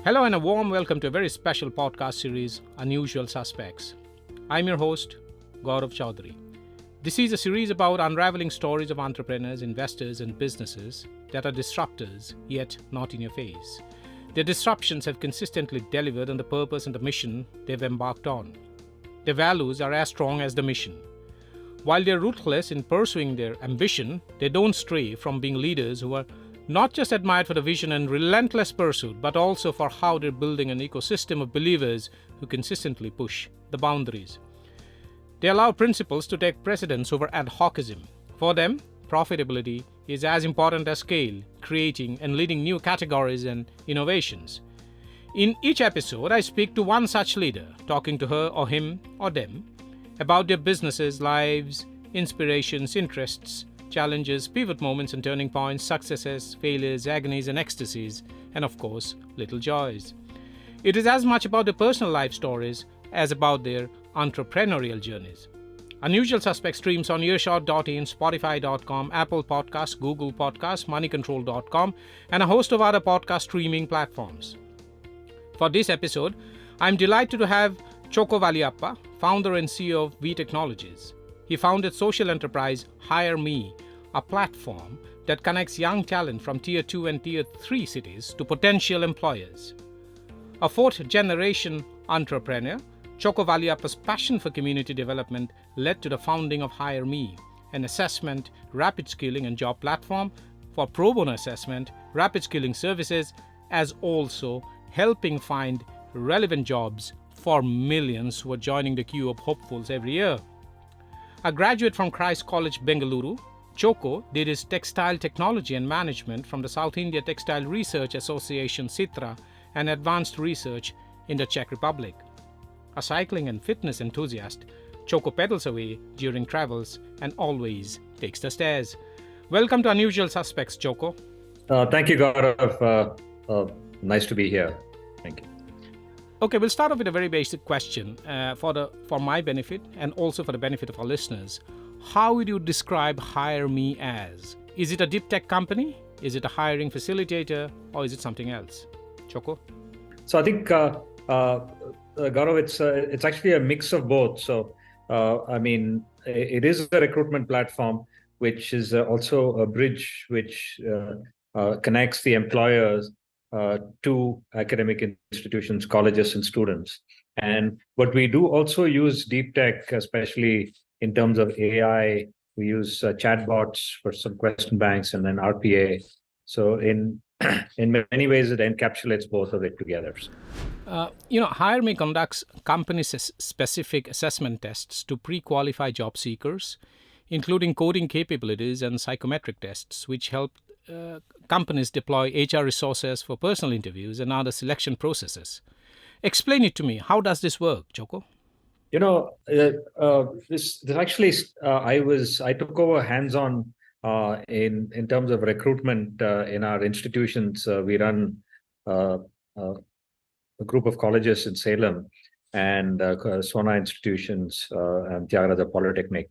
Hello and a warm welcome to a very special podcast series, Unusual Suspects. I'm your host, Gaurav Chaudhary. This is a series about unraveling stories of entrepreneurs, investors, and businesses that are disruptors, yet not in your face. Their disruptions have consistently delivered on the purpose and the mission they've embarked on. Their values are as strong as the mission. While they're ruthless in pursuing their ambition, they don't stray from being leaders who are not just admired for the vision and relentless pursuit, but also for how they're building an ecosystem of believers who consistently push the boundaries. They allow principles to take precedence over ad hocism. For them, profitability is as important as scale, creating and leading new categories and innovations. In each episode, I speak to one such leader, talking to her or him or them about their businesses, lives, inspirations, interests, challenges, pivot moments and turning points, successes, failures, agonies and ecstasies, and of course, little joys. It is as much about their personal life stories as about their entrepreneurial journeys. Unusual Suspects streams on Earshot.in, Spotify.com, Apple Podcasts, Google Podcasts, MoneyControl.com, and a host of other podcast streaming platforms. For this episode, I'm delighted to have Chocko Valliappa, founder and CEO of Vee Technologies. He founded social enterprise Hiremee, a platform that connects young talent from Tier 2 and Tier 3 cities to potential employers. A fourth-generation entrepreneur, Chocko Valliappa's passion for community development led to the founding of Hiremee, an assessment, rapid skilling and job platform for pro bono assessment, rapid skilling services, as also helping find relevant jobs for millions who are joining the queue of hopefuls every year. A graduate from Christ College, Bengaluru, Chocko did his textile technology and management from the South India Textile Research Association Citra and advanced research in the Czech Republic. A cycling and fitness enthusiast, Chocko pedals away during travels and always takes the stairs. Welcome to Unusual Suspects, Chocko. Thank you, Gaurav. Nice to be here. Thank you. Okay, we'll start off with a very basic question for my benefit and also for the benefit of our listeners. How would you describe Hiremee as? Is it a deep tech company? Is it a hiring facilitator? Or is it something else? Chocko? So I think, Gaurav, it's actually a mix of both. So, it is a recruitment platform, which is also a bridge which connects the employers to academic institutions, colleges, and students. But we do also use deep tech, especially in terms of AI. We use chatbots for some question banks and then RPA. So in many ways, it encapsulates both of it together. Hiremee conducts company-specific assessment tests to pre-qualify job seekers, including coding capabilities and psychometric tests, which help companies deploy HR resources for personal interviews and other selection processes. Explain it to me. How does this work, Chocko? This actually, I took over hands-on in terms of recruitment in our institutions. We run a group of colleges in Salem and Sona institutions and Tyagaraja Polytechnic.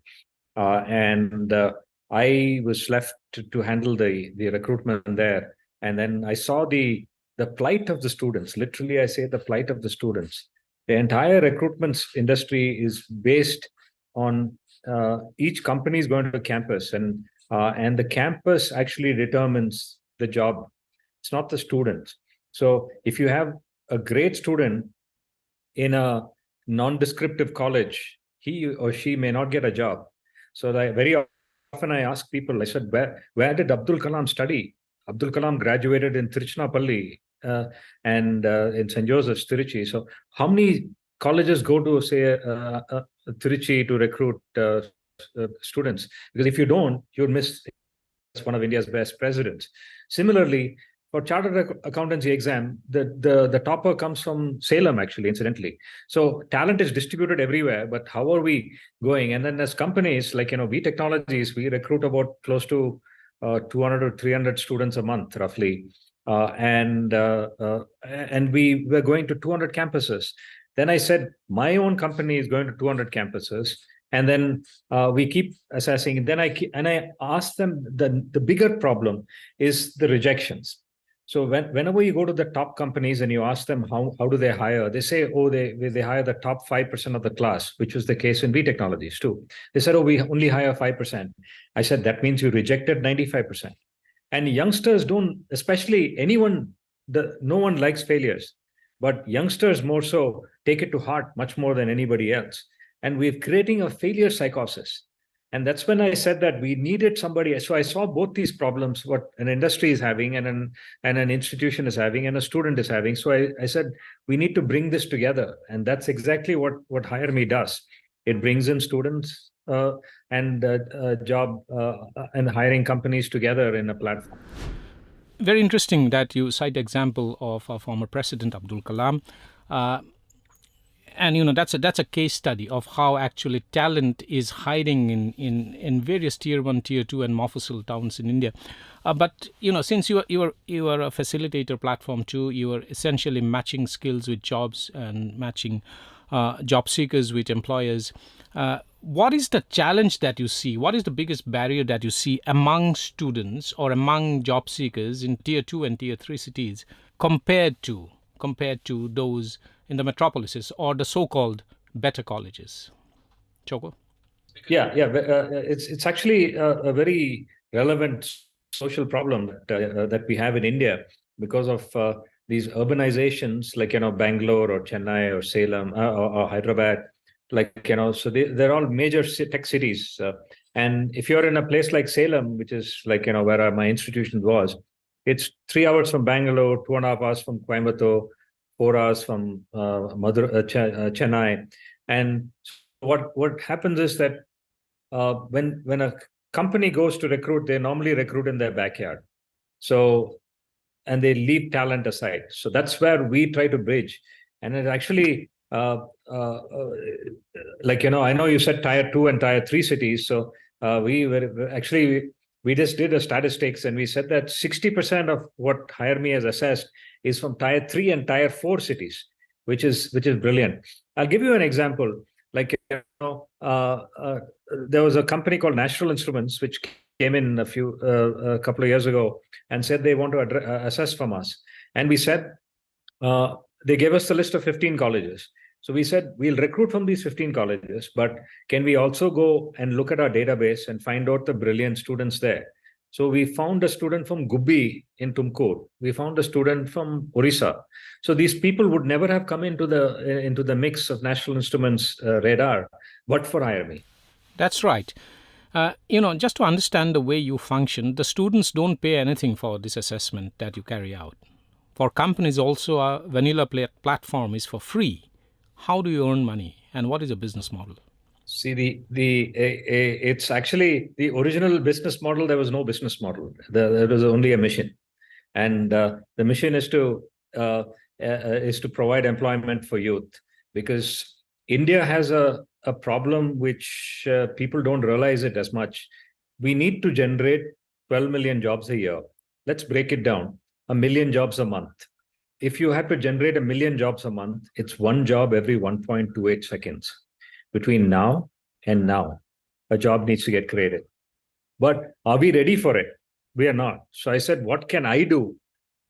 I was left to handle the recruitment there. And then I saw the plight of the students. Literally, I say the plight of the students. The entire recruitment industry is based on each company is going to campus, and the campus actually determines the job. It's not the students. So if you have a great student in a non-descriptive college, he or she may not get a job. So very often I ask people, I said, where did Abdul Kalam study? Abdul Kalam graduated in Tiruchinapalli and in St. Joseph's, Tiruchi. So how many colleges go to, say, Tiruchi to recruit students? Because if you don't, you'll miss one of India's best presidents. Similarly, for chartered accountancy exam, the topper comes from Salem, actually, incidentally. So talent is distributed everywhere, but how are we going? And then as companies like, Vee Technologies, we recruit about close to 200 or 300 students a month, roughly. And we were going to 200 campuses. Then I said, my own company is going to 200 campuses. And then we keep assessing. Then I asked them, the bigger problem is the rejections. So whenever you go to the top companies and you ask them how do they hire, they say, oh, they hire the top 5% of the class, which was the case in Vee Technologies too. They said, oh, we only hire 5%. I said, that means you rejected 95%. And youngsters don't, especially anyone, no one likes failures, but youngsters more so take it to heart much more than anybody else. And we're creating a failure psychosis. And that's when I said that we needed somebody. So I saw both these problems, what an industry is having and an institution is having and a student is having. So I said, we need to bring this together. And that's exactly what Hiremee does. It brings in students and job and hiring companies together in a platform. Very interesting that you cite the example of our former president Abdul Kalam. And that's a case study of how actually talent is hiding in various tier 1, tier 2 and mofussil towns in India. But since you are a facilitator platform too, you are essentially matching skills with jobs and matching job seekers with employers. What is the challenge that you see? What is the biggest barrier that you see among students or among job seekers in tier 2 and tier 3 cities compared to those in the metropolises or the so-called better colleges? Chocko? Yeah. It's actually a very relevant social problem that we have in India because of these urbanizations like Bangalore or Chennai or Salem or Hyderabad, so they're all major tech cities. And if you're in a place like Salem, which is where my institution was, it's 3 hours from Bangalore, 2.5 hours from Coimbatore, 4 hours from Chennai. And what happens is that when a company goes to recruit, they normally recruit in their backyard. So, and they leave talent aside. So that's where we try to bridge. And it actually, I know you said tier 2 and tier 3 cities. So we just did a statistics and we said that 60% of what Hiremee has assessed is from tier 3 and tier 4 cities, which is brilliant. I'll give you an example. There was a company called National Instruments, which came in a couple of years ago and said they want to assess from us. And we said, they gave us the list of 15 colleges. So we said, we'll recruit from these 15 colleges, but can we also go and look at our database and find out the brilliant students there? So we found a student from Gubbi in Tumkur. We found a student from Orissa. So these people would never have come into the mix of National Instruments radar, but for Hiremee. That's right. Just to understand the way you function, the students don't pay anything for this assessment that you carry out. For companies also, a vanilla platform is for free. How do you earn money and what is the business model? See, it's actually the original business model. There was no business model. There was only a mission, and the mission is to provide employment for youth, because India has a problem which people don't realize it as much. We need to generate 12 million jobs a year. Let's break it down. 1 million jobs a month. If you had to generate 1 million jobs a month, it's one job every 1.28 seconds. Between now and now, a job needs to get created. But are we ready for it? We are not. So I said, what can I do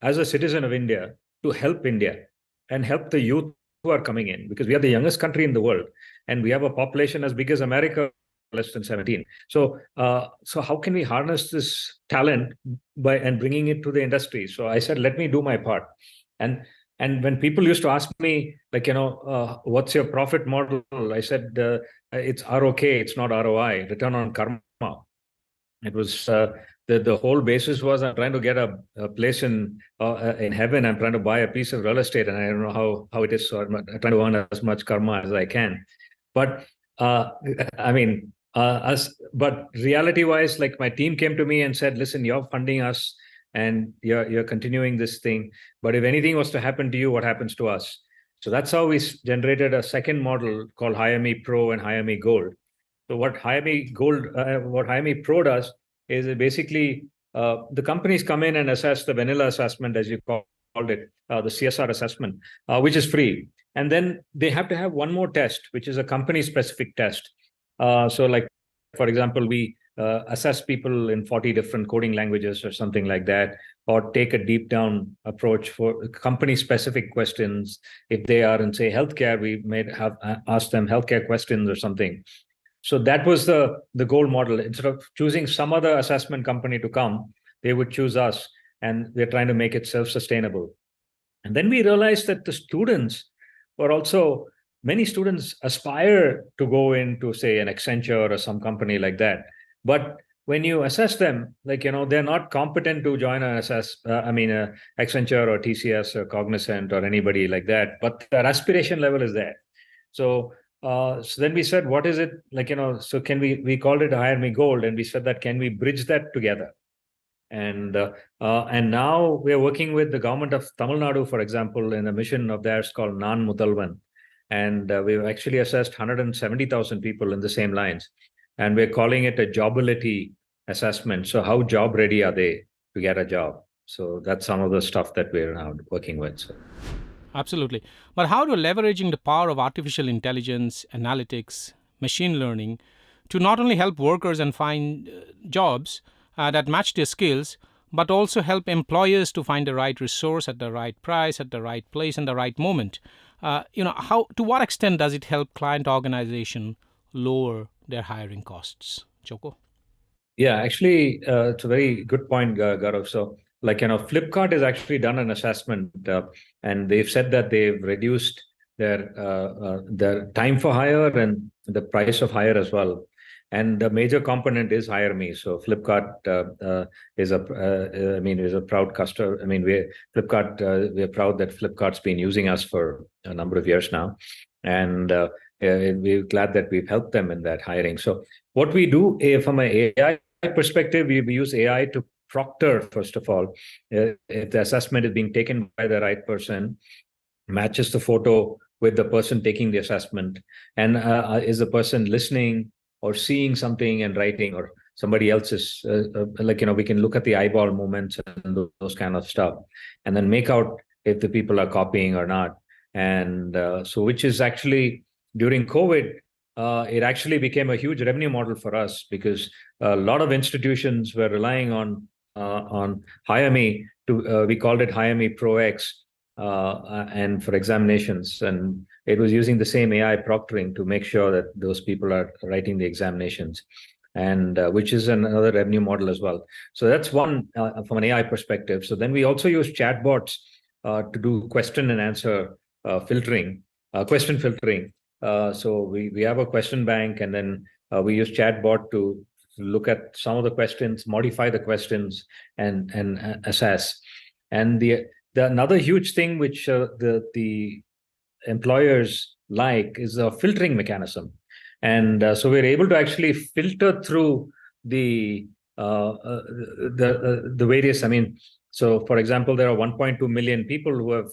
as a citizen of India to help India and help the youth who are coming in? Because we are the youngest country in the world and we have a population as big as America, less than 17. So how can we harness this talent and bringing it to the industry? So I said, let me do my part. And when people used to ask me, what's your profit model? I said, it's ROK, it's not ROI, return on karma. It was the whole basis was I'm trying to get a place in heaven. I'm trying to buy a piece of real estate, and I don't know how it is. So I'm trying to earn as much karma as I can. But but reality-wise, my team came to me and said, "Listen, you're funding us, and you're continuing this thing. But if anything was to happen to you, what happens to us?" So that's how we generated a second model called Hiremee Pro and Hiremee Gold. So what Hiremee Pro does is it basically the companies come in and assess the vanilla assessment, as you called it, the CSR assessment, which is free. And then they have to have one more test, which is a company-specific test. For example, we assess people in 40 different coding languages or something like that. or take a deep down approach for company specific questions. If they are in, say, healthcare, we may have asked them healthcare questions or something. So that was the goal model. Instead of choosing some other assessment company to come, they would choose us, and we're trying to make it self-sustainable. And then we realized that the students were also, many students aspire to go into, say, an Accenture or some company like that. But when you assess them, like, they're not competent to join an Accenture or TCS or Cognizant or anybody like that, but their aspiration level is there. So then we said, what is it like, so we called it Hiremee Gold, and we said that, can we bridge that together? And now we're working with the government of Tamil Nadu, for example, in a mission of theirs called Nan Mudalvan. And we've actually assessed 170,000 people in the same lines. And we're calling it a jobability assessment. So how job ready are they to get a job? So that's some of the stuff that we're now working with. So. Absolutely. But how do leveraging the power of artificial intelligence, analytics, machine learning to not only help workers and find jobs that match their skills, but also help employers to find the right resource at the right price, at the right place, and the right moment? How, to what extent does it help client organization lower their hiring costs? Chocko? Yeah, actually, it's a very good point, Gaurav. So, Flipkart has actually done an assessment, and they've said that they've reduced their time for hire and the price of hire as well. And the major component is Hiremee. So Flipkart is a proud customer. We're proud that Flipkart's been using us for a number of years now, and we're glad that we've helped them in that hiring. So what we do from an AI perspective, we use AI to proctor, first of all, if the assessment is being taken by the right person, matches the photo with the person taking the assessment, and is the person listening or seeing something and writing, or somebody else is we can look at the eyeball movements and those kind of stuff, and then make out if the people are copying or not. And so which is actually, during COVID, it actually became a huge revenue model for us, because a lot of institutions were relying on Hiremee we called it Hiremee Pro X, and for examinations, and it was using the same AI proctoring to make sure that those people are writing the examinations, and which is another revenue model as well. So that's one from an AI perspective. So then we also use chatbots to do question and answer filtering, question filtering. So we have a question bank, and then we use chatbot to look at some of the questions, modify the questions, and assess. And the another huge thing which the employers like is a filtering mechanism. And so we're able to actually filter through the various. So for example, there are 1.2 million people who have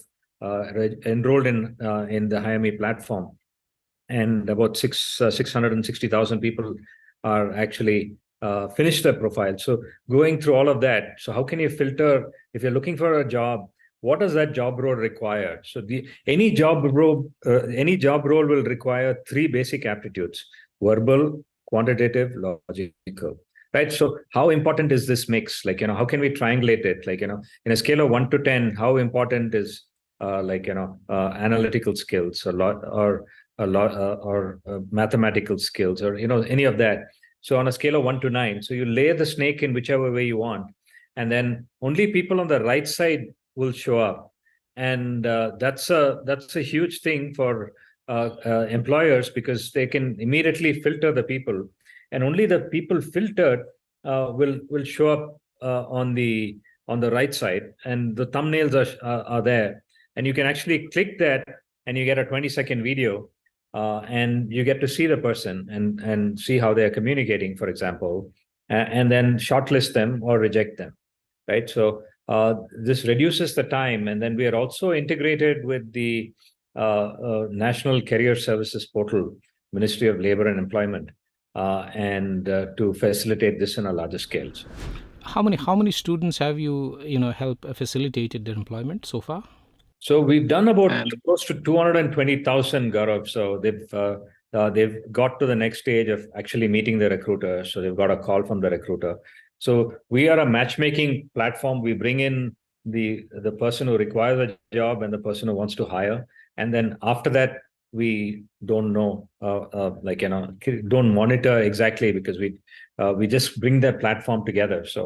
enrolled in the Hiremee platform, and about 660,000 people are actually finished their profile. So going through all of that, so how can you filter if you're looking for a job? What does that job role require? So any job role will require three basic aptitudes: verbal, quantitative, logical. Right. So how important is this mix? How can we triangulate it? In a scale of 1 to 10, how important is analytical skills, or mathematical skills, or any of that? So on a scale of 1 to 9, so you lay the snake in whichever way you want, and then only people on the right side will show up. And that's a huge thing for employers, because they can immediately filter the people, and only the people filtered will show up on the right side, and the thumbnails are there, and you can actually click that, and you get a 20-second video, and you get to see the person and see how they're communicating, for example, and then shortlist them or reject them, right? So this reduces the time. And then we are also integrated with the National Career Services Portal, Ministry of Labor and Employment, and to facilitate this on a larger scale. So. How many students have you helped facilitated their employment so far? So we've done about close to 220,000, Gaurav. So they've got to the next stage of actually meeting the recruiter. So they've got a call from the recruiter. So we are a matchmaking platform. We bring in the person who requires a job and the person who wants to hire, and then after that we don't know, don't monitor exactly, because we just bring that platform together. So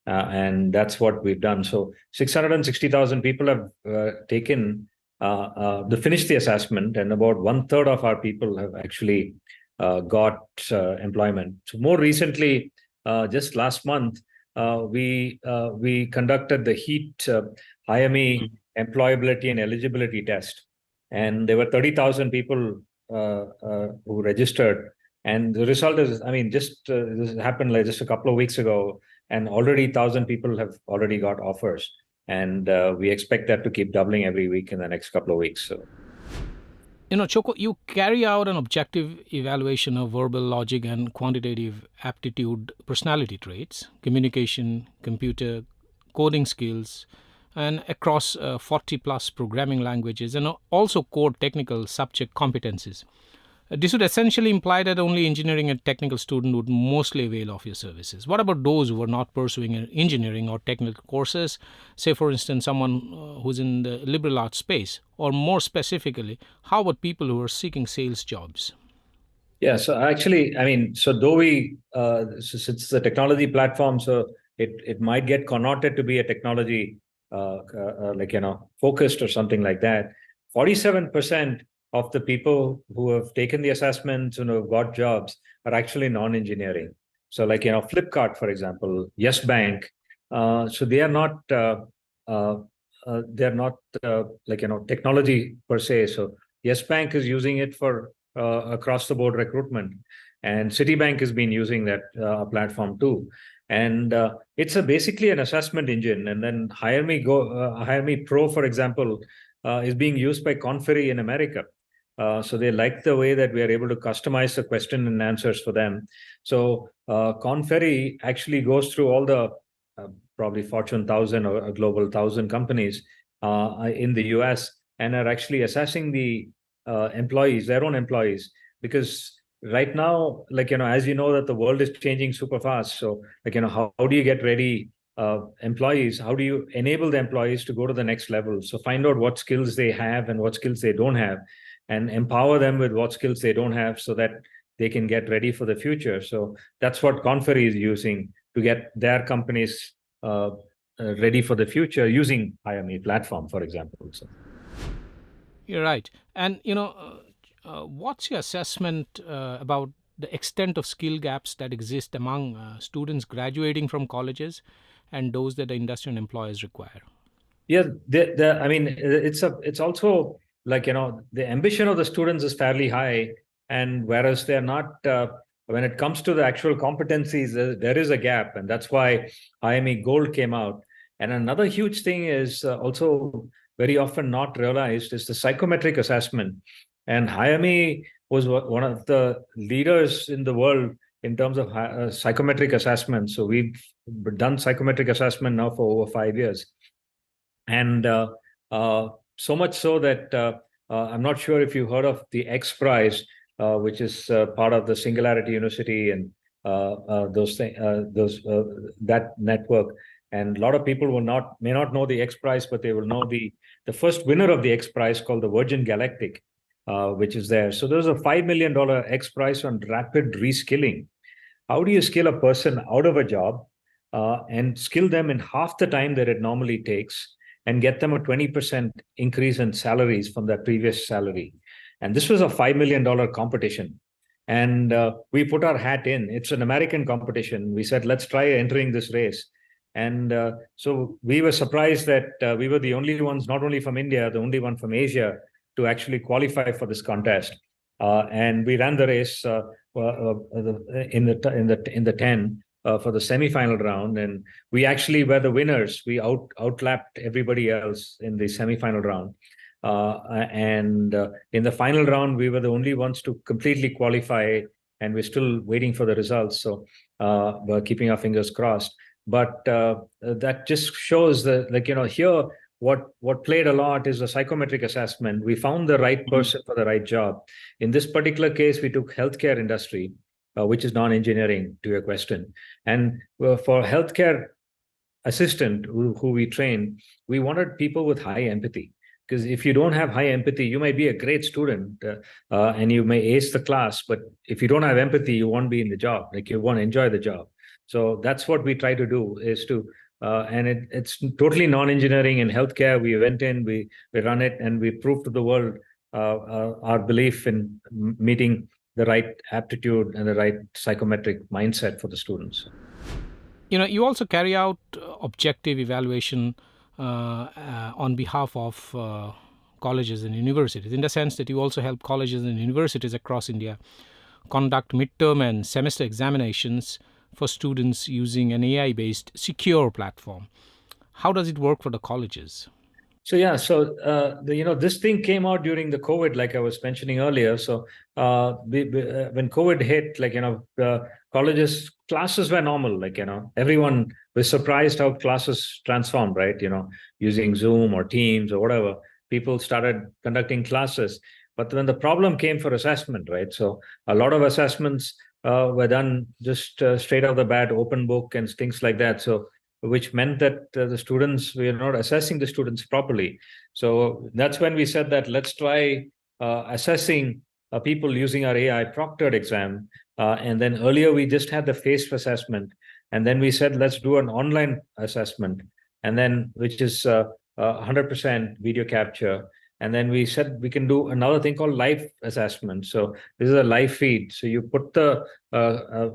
and that's what we've done. So 660,000 people have taken they finished the assessment, and about 1/3 of our people have actually got employment. So more recently, just last month, we conducted the HEAT Hiremee employability and eligibility test, and there were 30,000 people who registered. And the result is, I mean, just this happened like just a couple of weeks ago, and already 1,000 people have already got offers. And we expect that to keep doubling every week in the next couple of weeks. So, Chocko, you carry out an objective evaluation of verbal logic and quantitative aptitude personality traits, communication, computer, coding skills, and across 40 plus programming languages, and also core technical subject competencies. This would essentially imply that only engineering and technical student would mostly avail of your services. What about those who are not pursuing engineering or technical courses? Say, for instance, someone who's in the liberal arts space, or more specifically, how about people who are seeking sales jobs? yeah, so actually, I mean, so though it's a technology platform, so it might get connoted to be a technology, focused or something like that. 47% of the people who have taken the assessments and who have got jobs are actually non-engineering. So, Flipkart, for example, Yes Bank. So they are not technology per se. So Yes Bank is using it for across the board recruitment, and Citibank has been using that platform too. And it's basically an assessment engine. And then Hiremee Pro, for example, is being used by Conferry in America. So they like the way that we are able to customize the question and answers for them. So Conferry actually goes through all the probably Fortune 1,000 or Global 1,000 companies in the US, and are actually assessing the employees, their own employees, because right now, as you know, that the world is changing super fast. So, how do you get ready employees? How do you enable the employees to go to the next level? So find out what skills they have and what skills they don't have, and empower them with what skills they don't have, so that they can get ready for the future. So that's what Conferry is using to get their companies ready for the future, using Hiremee platform, for example. So. You're right. And, what's your assessment about the extent of skill gaps that exist among students graduating from colleges and those that the industry and employers require? Yeah, I mean, it's also the ambition of the students is fairly high, and whereas they're not, when it comes to the actual competencies, there is a gap, and that's why Hiremee Gold came out. And another huge thing is also very often not realized is the psychometric assessment. And Hiremee was one of the leaders in the world in terms of psychometric assessment. So we've done psychometric assessment now for over 5 years. And so much so that I'm not sure if you heard of the X Prize, which is part of the Singularity University and that network. And a lot of people may not know the X Prize, but they will know the first winner of the X Prize, called the Virgin Galactic, which is there. So there's a $5 million X Prize on rapid reskilling. How do you skill a person out of a job and skill them in half the time that it normally takes, and get them a 20% increase in salaries from their previous salary? And this was a $5 million competition. And we put our hat in. It's an American competition. We said, let's try entering this race. And so we were surprised that we were the only ones, not only from India, the only one from Asia, to actually qualify for this contest. And we ran the race in the 10 for the semifinal round, and we actually were the winners. We outlapped everybody else in the semifinal round, and in the final round, we were the only ones to completely qualify, and we're still waiting for the results. So we're keeping our fingers crossed. But that just shows that, here, what played a lot is a psychometric assessment. We found the right person for the right job. In this particular case, we took healthcare industry. which is non-engineering to your question. And for healthcare assistant who we train, we wanted people with high empathy. Because if you don't have high empathy, you might be a great student and you may ace the class, but if you don't have empathy, you won't be in the job. Like you won't enjoy the job. So that's what we try to do is to, and it's totally non-engineering in healthcare. We went in, we run it, and we prove to the world our belief in meeting the right aptitude and the right psychometric mindset for the students. You also carry out objective evaluation on behalf of colleges and universities, in the sense that you also help colleges and universities across India conduct midterm and semester examinations for students using an AI-based secure platform. How does it work for the colleges? So this thing came out during the COVID, like I was mentioning earlier. So when COVID hit, colleges classes were normal. Everyone was surprised how classes transformed, right? Using Zoom or Teams or whatever, people started conducting classes. But when the problem came for assessment, right? So a lot of assessments were done just straight off the bat, open book and things like that. So which meant that the students, we are not assessing the students properly. So that's when we said that let's try assessing people using our AI proctored exam. And then earlier we just had the face assessment. And then we said, let's do an online assessment. And then, which is 100% video capture. And then we said we can do another thing called live assessment. So this is a live feed. So you put the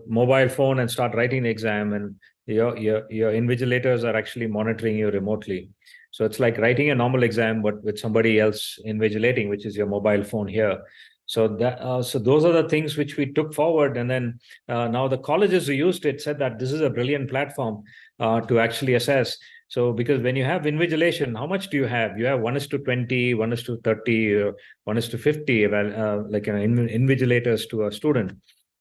mobile phone and start writing the exam, and your invigilators are actually monitoring you remotely. So it's like writing a normal exam, but with somebody else invigilating, which is your mobile phone here. So those are the things which we took forward. And then now the colleges who used it said that this is a brilliant platform to actually assess. So because when you have invigilation, how much do you have? You have 1:20, 1:30, 1:50, invigilators to a student.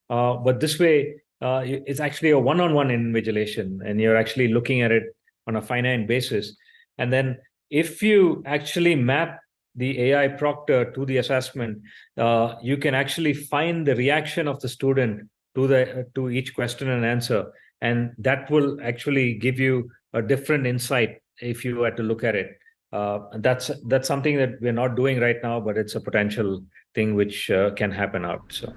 But this way, it's actually a one-on-one invigilation, and you're actually looking at it on a finite basis. And then if you actually map the AI proctor to the assessment, you can actually find the reaction of the student to each question and answer. And that will actually give you a different insight if you were to look at it. That's something that we're not doing right now, but it's a potential thing which can happen out. So.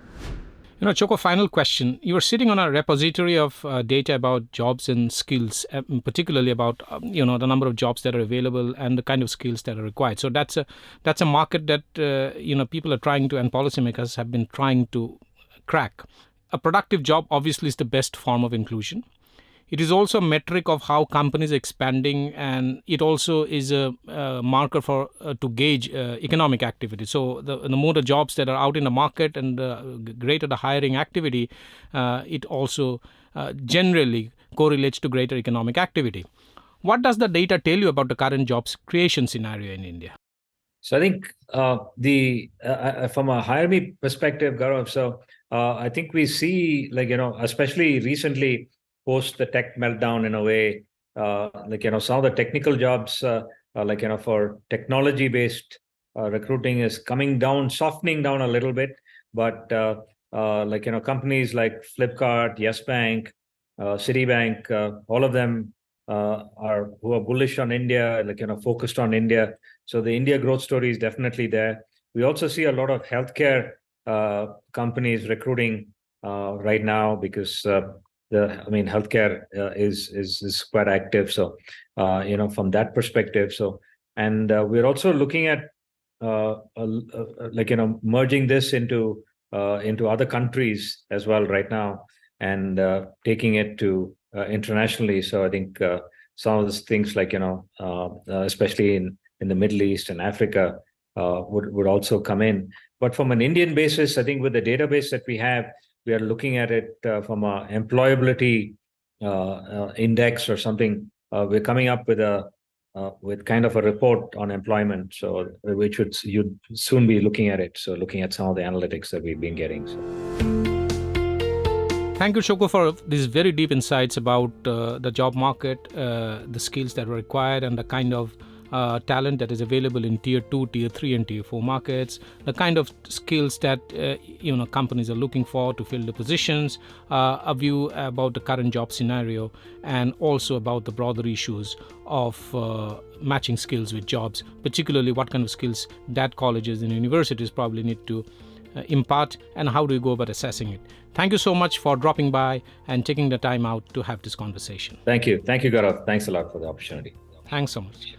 Chocko, final question. You are sitting on a repository of data about jobs and skills, particularly about the number of jobs that are available and the kind of skills that are required. So that's a market that people are trying to, and policymakers have been trying to crack. A productive job obviously is the best form of inclusion. It is also a metric of how companies are expanding, and it also is a marker for to gauge economic activity. So the more the jobs that are out in the market and the greater the hiring activity, it also generally correlates to greater economic activity. What does the data tell you about the current jobs creation scenario in India? So I think from a Hiremee perspective, Gaurav, so I think we see, especially recently, post the tech meltdown in a way, some of the technical jobs, for technology-based recruiting is coming down, softening down a little bit. But companies like Flipkart, Yes Bank, Citibank, all of them who are bullish on India, focused on India. So the India growth story is definitely there. We also see a lot of healthcare companies recruiting right now because healthcare is quite active. So, from that perspective. So, and we're also looking at, merging this into other countries as well right now, and taking it to internationally. So I think some of these things, especially in the Middle East and Africa, would also come in. But from an Indian basis, I think with the database that we have, we are looking at it from a employability index or something. We're coming up with kind of a report on employment, so which you'd soon be looking at it. So looking at some of the analytics that we've been getting. So. Thank you, Chocko, for these very deep insights about the job market, the skills that are required, and the kind of talent that is available in tier 2, tier 3 and tier 4 markets, the kind of skills that companies are looking for to fill the positions, a view about the current job scenario, and also about the broader issues of matching skills with jobs, particularly what kind of skills that colleges and universities probably need to impart, and how do you go about assessing it. Thank you so much for dropping by and taking the time out to have this conversation. Thank you, Gaurav. Thanks a lot for the opportunity. Thanks so much.